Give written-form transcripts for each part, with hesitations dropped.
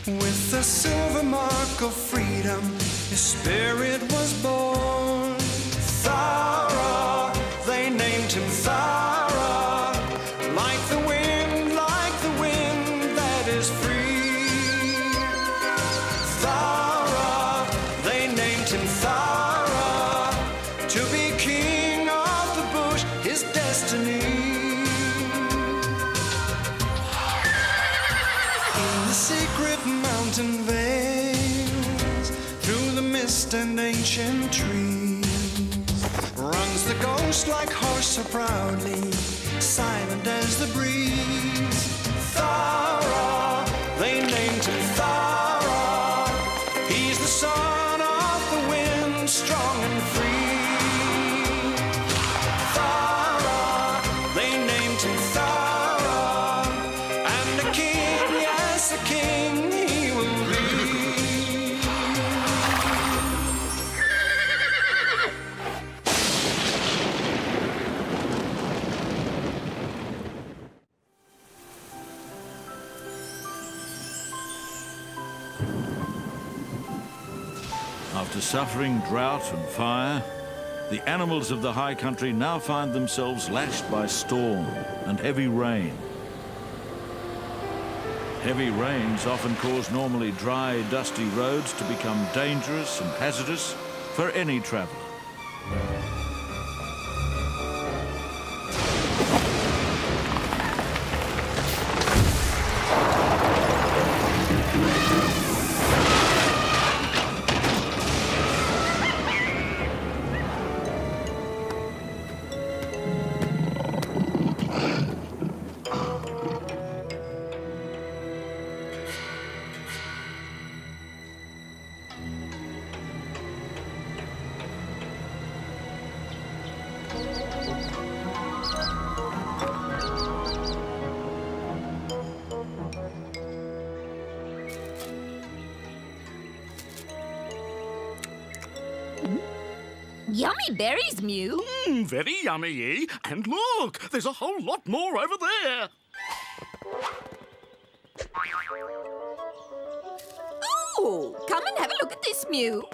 With the silver mark of freedom, his spirit was born. Thowra, they named him Thowra, like the wind that is free. Thowra, they named him Thowra, to be king of the bush, his destiny. In the secret mountain veils, through the mist and ancient trees, runs the ghost like horse so proudly, silent as the breeze. Thowra, they named him Thowra. He's the son of the wind, strong and free. Thowra, they named him Thowra, and a king, yes, a king he will be. After suffering drought and fire, the animals of the high country now find themselves lashed by storm and heavy rain. Heavy rains often cause normally dry, dusty roads to become dangerous and hazardous for any traveller. Yummy berries, Mew. Very yummy, and look, there's a whole lot more over there. Ooh, come and have a look at this, Mew.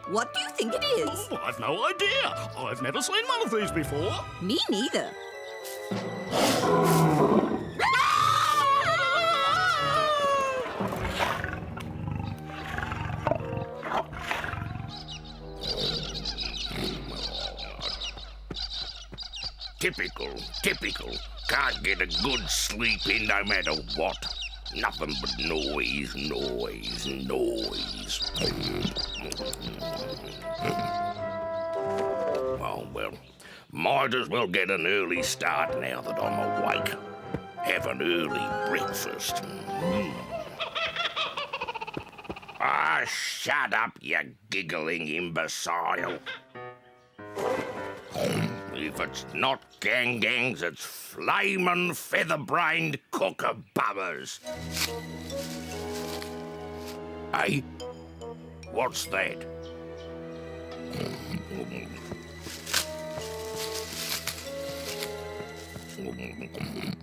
What do you think it is? Oh, I've no idea. I've never seen one of these before. Me neither. Typical. Can't get a good sleep in no matter what. Nothing but noise. Oh, well, might as well get an early start now that I'm awake. Have an early breakfast. Ah, shut up, you giggling imbecile. If it's not gangs, it's flamin' feather-brained kookaburras. Hey, what's that?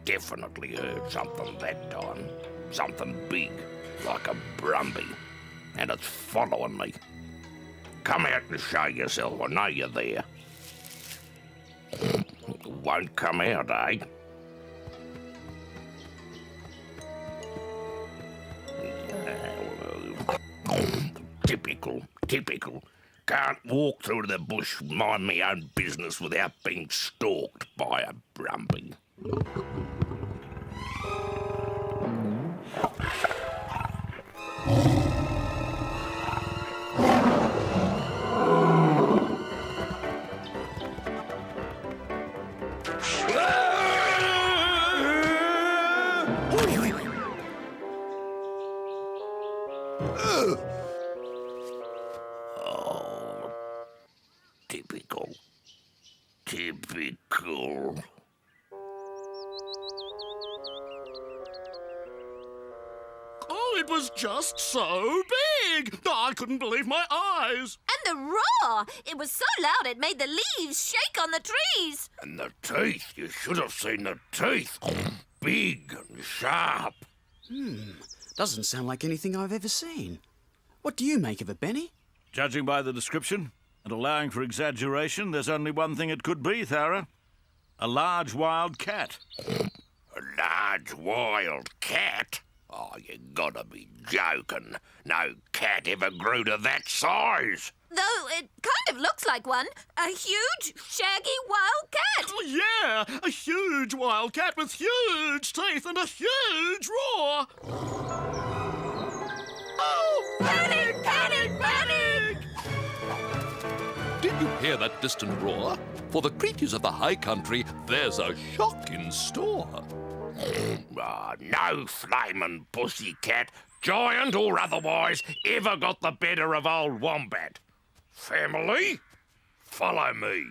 Definitely heard something that time. Something big, like a brumby. And it's following me. Come out and show yourself. I know you're there. Won't come out, eh? Typical. Can't walk through the bush, mind my own business without being stalked by a brumby. Oh, typical. Oh, it was just so big. I couldn't believe my eyes. And the roar! It was so loud it made the leaves shake on the trees. And the teeth, you should have seen the teeth. Big and sharp. Doesn't sound like anything I've ever seen. What do you make of it, Benny? Judging by the description, and allowing for exaggeration, there's only one thing it could be, Thowra. A large wild cat. A large wild cat? Oh, you gotta be joking. No cat ever grew to that size. Though it kind of looks like one. A huge, shaggy wild cat. Oh, yeah, a huge wild cat with huge teeth and a huge roar. Oh, Panic, panic, panic! Did you hear that distant roar? For the creatures of the high country, there's a shock in store. No flamin' pussycat, giant or otherwise, ever got the better of old Wombat. Family, follow me.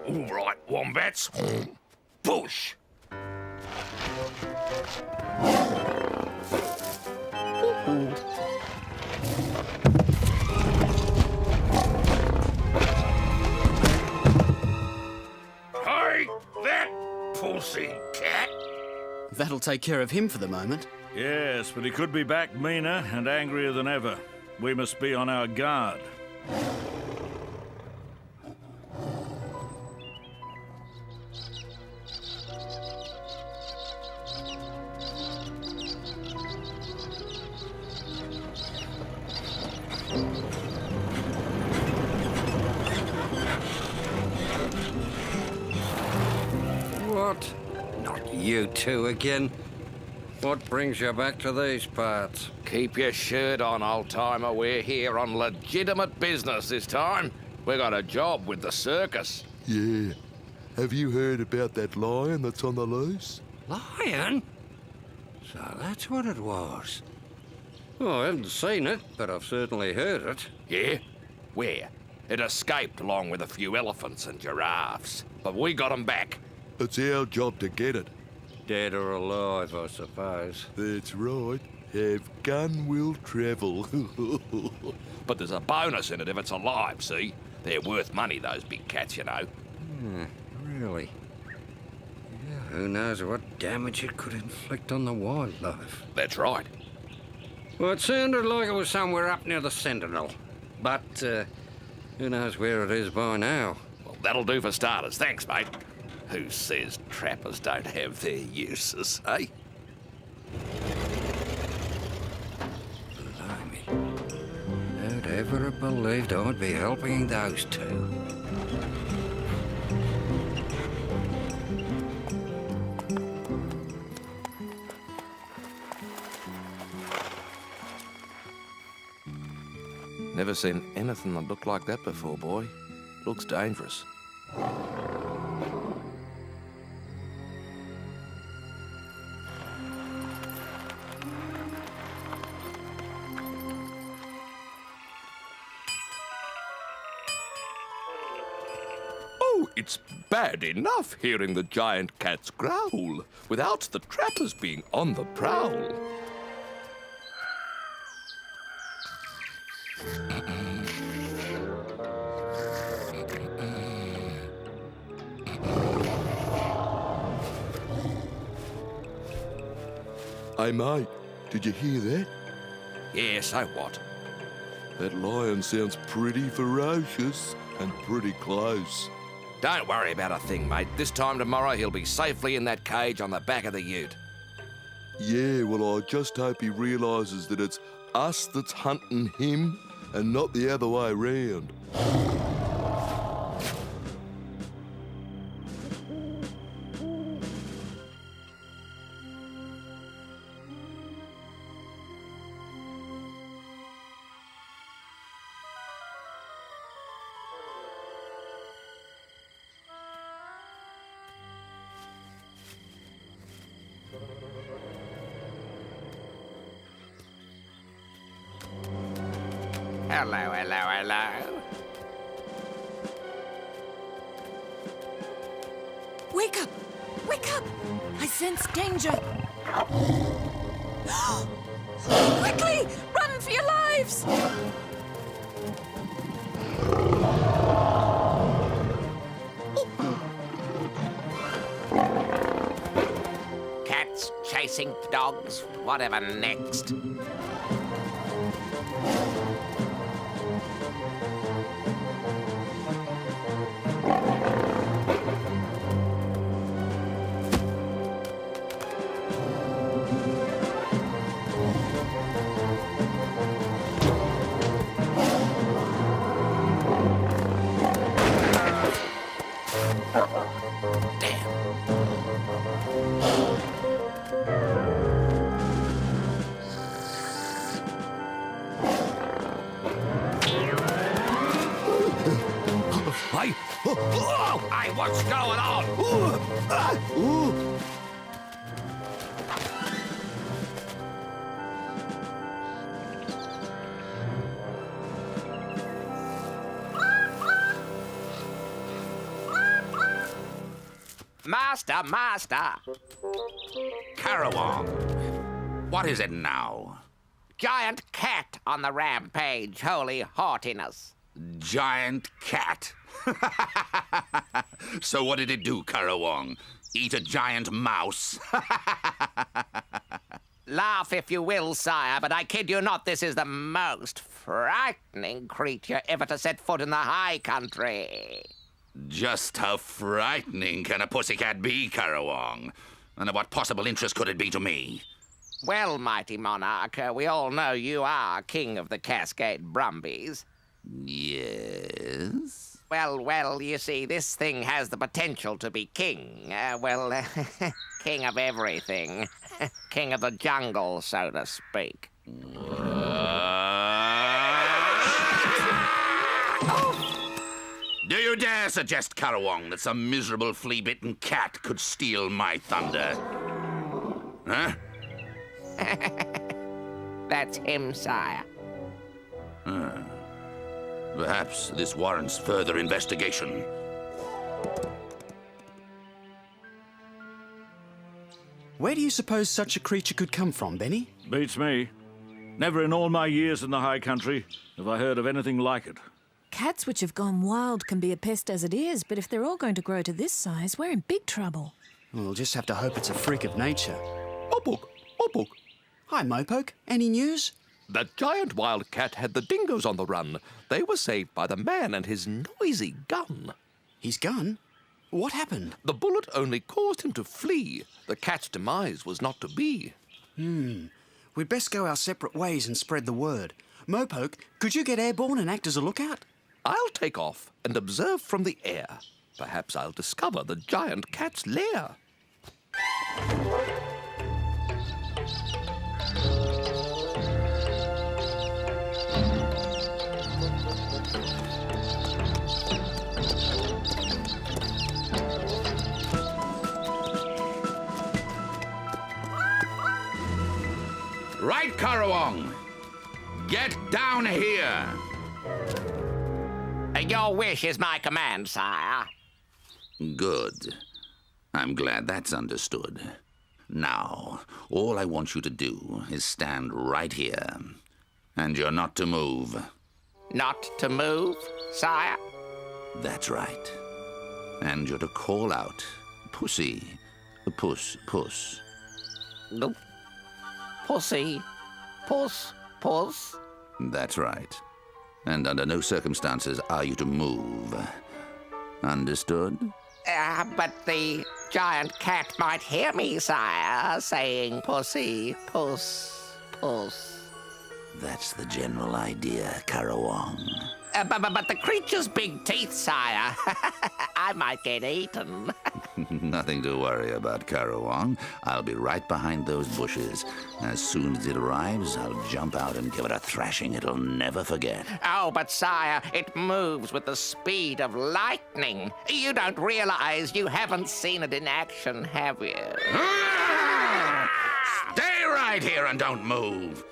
All right, Wombats, push. Hey, that pussy cat. That'll take care of him for the moment. Yes, but he could be back meaner and angrier than ever. We must be on our guard. What? Not you two again? What brings you back to these parts? Keep your shirt on, old-timer. We're here on legitimate business this time. We got a job with the circus. Yeah. Have you heard about that lion that's on the loose? Lion? So that's what it was. Oh, I haven't seen it, but I've certainly heard it. Yeah? Where? It escaped along with a few elephants and giraffes. But we got 'em back. It's our job to get it. Dead or alive, I suppose. That's right. Have gun will travel. But there's a bonus in it if it's alive, see? They're worth money, those big cats, you know. Really? Yeah, who knows what damage it could inflict on the wildlife. That's right. Well, it sounded like it was somewhere up near the Sentinel. But, who knows where it is by now? Well, that'll do for starters. Thanks, mate. Who says trappers don't have their uses, eh? Blimey. Who'd ever have believed I'd be helping those two? Never seen anything that looked like that before, boy. Looks dangerous. Oh, it's bad enough hearing the giant cats growl without the trappers being on the prowl. Hey, mate, did you hear that? Yeah, so what? That lion sounds pretty ferocious and pretty close. Don't worry about a thing, mate. This time tomorrow he'll be safely in that cage on the back of the ute. Yeah, well, I just hope he realises that it's us that's hunting him and not the other way round. Hello, hello, hello. Wake up! Wake up! I sense danger. Quickly! Run for your lives! Cats chasing dogs, whatever next. Hey, what's going on? Master, master. Carawong, what is it now? Giant cat on the rampage, holy haughtiness. Giant cat. So what did it do, Carawong? Eat a giant mouse? Laugh if you will, sire, but I kid you not, this is the most frightening creature ever to set foot in the high country. Just how frightening can a pussycat be, Carawong? And of what possible interest could it be to me? Well, mighty monarch, we all know you are king of the Cascade Brumbies. Yes? Well, you see, this thing has the potential to be king. King of everything. King of the jungle, so to speak. Do you dare suggest, Carawong, that some miserable flea-bitten cat could steal my thunder? Huh? That's him, sire. Perhaps this warrants further investigation. Where do you suppose such a creature could come from, Benny? Beats me. Never in all my years in the high country have I heard of anything like it. Cats which have gone wild can be a pest as it is, but if they're all going to grow to this size, we're in big trouble. We'll just have to hope it's a freak of nature. Opok, Opok. Hi, Mopoke. Any news? That giant wild cat had the dingoes on the run. They were saved by the man and his noisy gun. His gun? What happened? The bullet only caused him to flee. The cat's demise was not to be. We'd best go our separate ways and spread the word. Mopoke, could you get airborne and act as a lookout? I'll take off and observe from the air. Perhaps I'll discover the giant cat's lair. Right, Carawong. Get down here. Your wish is my command, sire. Good. I'm glad that's understood. Now, all I want you to do is stand right here. And you're not to move. Not to move, sire? That's right. And you're to call out, Pussy, puss, puss. Nope. Pussy. Puss, puss. That's right. And under no circumstances are you to move. Understood? But the giant cat might hear me, sire, saying pussy, puss, puss. That's the general idea, Carawong. But the creature's big teeth, sire. I might get eaten. Nothing to worry about, Carawong. I'll be right behind those bushes. As soon as it arrives, I'll jump out and give it a thrashing it'll never forget. Oh, but sire, it moves with the speed of lightning. You don't realize you haven't seen it in action, have you? Stay right here and don't move.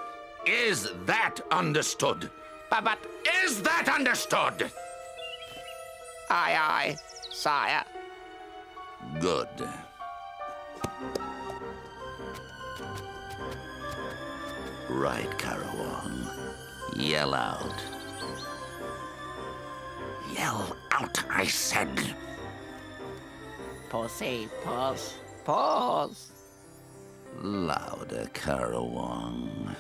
Is that understood? But... Is that understood? Aye, sire. Good. Right, Karawang. Yell out. Yell out, I said. Pussy, puss, puss. Louder, Karawang.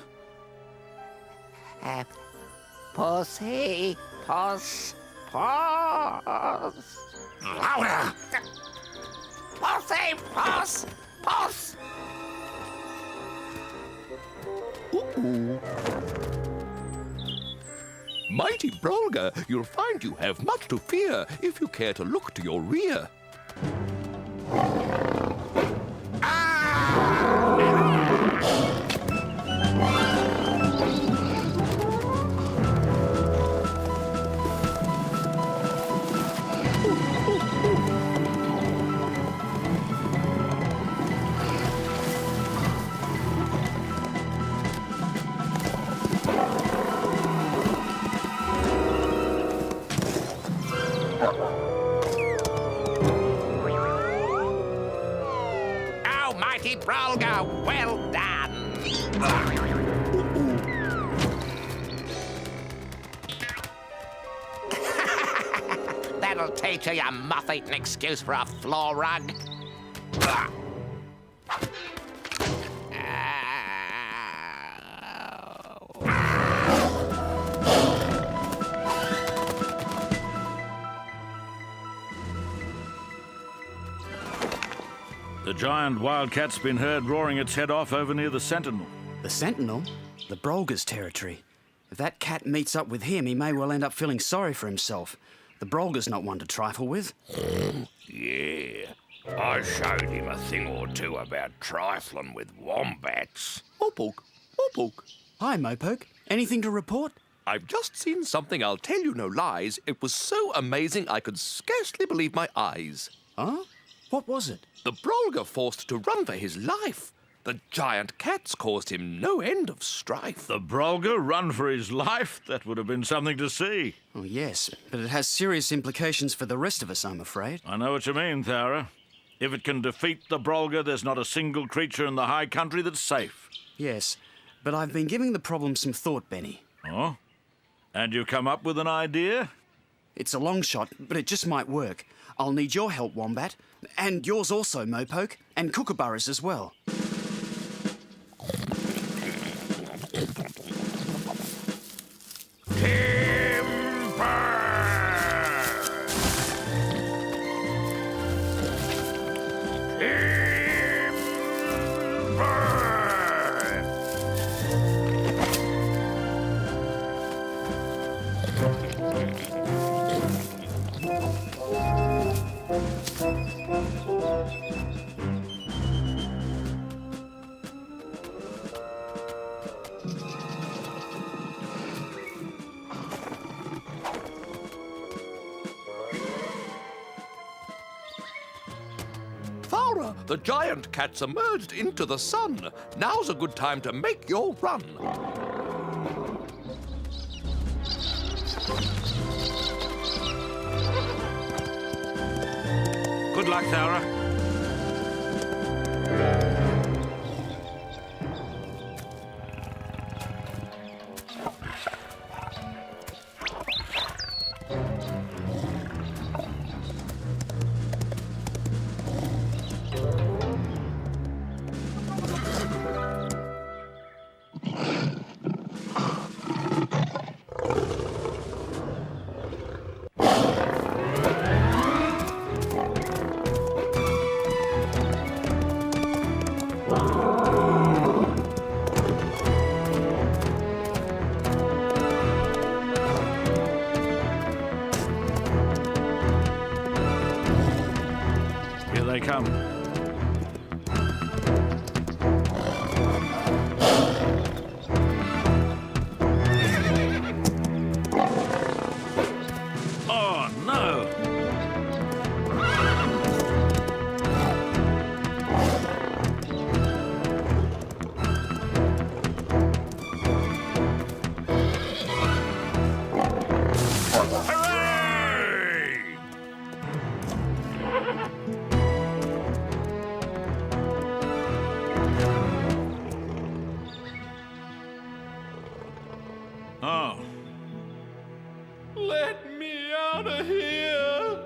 Pussy, puss, puss. Louder! Pussy, puss, puss. Mighty Brolga, you'll find you have much to fear if you care to look to your rear. Oh, mighty brolga, well done. That'll teach you, you moth-eaten excuse for a floor rug. The giant wildcat's been heard roaring its head off over near the Sentinel. The Sentinel? The brolga's territory. If that cat meets up with him, he may well end up feeling sorry for himself. The brolga's not one to trifle with. Yeah, I showed him a thing or two about trifling with wombats. Mopoke, Mopoke. Hi, Mopoke. Anything to report? I've just seen something, I'll tell you no lies. It was so amazing I could scarcely believe my eyes. Huh? What was it? The brolga forced to run for his life. The giant cats caused him no end of strife. The brolga run for his life? That would have been something to see. Oh, yes, but it has serious implications for the rest of us, I'm afraid. I know what you mean, Thowra. If it can defeat the brolga, there's not a single creature in the high country that's safe. Yes, but I've been giving the problem some thought, Benny. Oh? And you come up with an idea? It's a long shot, but it just might work. I'll need your help, Wombat. And yours also, Mopoke. And Kookaburras as well. Thowra, the giant cat's emerged into the sun. Now's a good time to make your run. Good luck, Thowra. Here they come. Oh, no! Hooray! Oh. Let me out of here!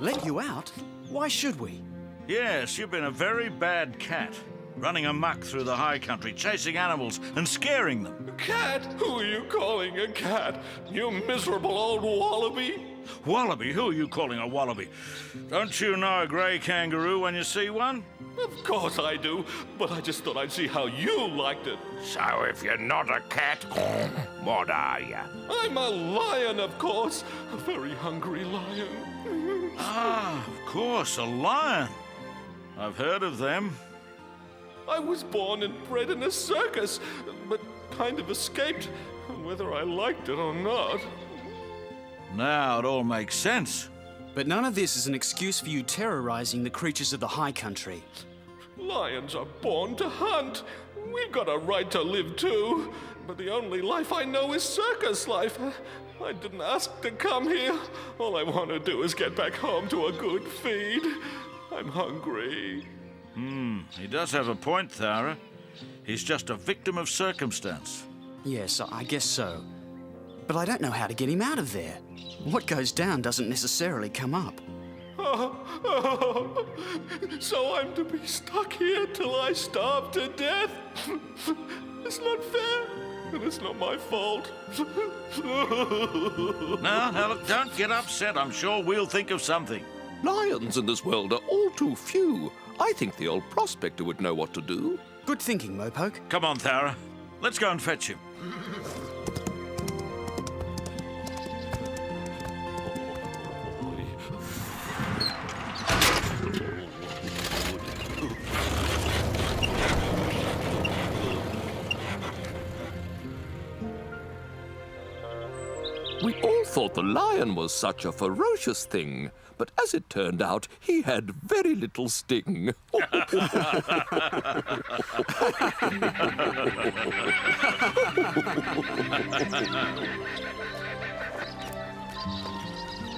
Let you out? Why should we? Yes, you've been a very bad cat. Running amok through the high country, chasing animals and scaring them. Cat? Who are you calling a cat? You miserable old wallaby? Wallaby? Who are you calling a wallaby? Don't you know a grey kangaroo when you see one? Of course I do, but I just thought I'd see how you liked it. So if you're not a cat, what are you? I'm a lion, of course. A very hungry lion. Ah, of course, a lion. I've heard of them. I was born and bred in a circus, but kind of escaped, whether I liked it or not. Now it all makes sense. But none of this is an excuse for you terrorizing the creatures of the high country. Lions are born to hunt. We've got a right to live too. But the only life I know is circus life. I didn't ask to come here. All I want to do is get back home to a good feed. I'm hungry. He does have a point, Thowra. He's just a victim of circumstance. Yes, I guess so. But I don't know how to get him out of there. What goes down doesn't necessarily come up. So I'm to be stuck here till I starve to death? It's not fair, and it's not my fault. Now, look, don't get upset. I'm sure we'll think of something. Lions in this world are all too few. I think the old prospector would know what to do. Good thinking, Mopoke. Come on, Thowra. Let's go and fetch him. We all thought the lion was such a ferocious thing, but as it turned out, he had very little sting.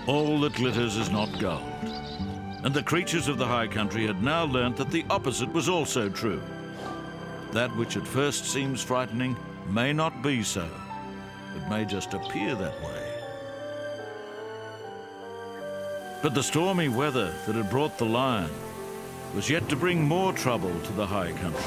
All that glitters is not gold. And the creatures of the high country had now learnt that the opposite was also true. That which at first seems frightening may not be so. It may just appear that way. But the stormy weather that had brought the lion was yet to bring more trouble to the high country.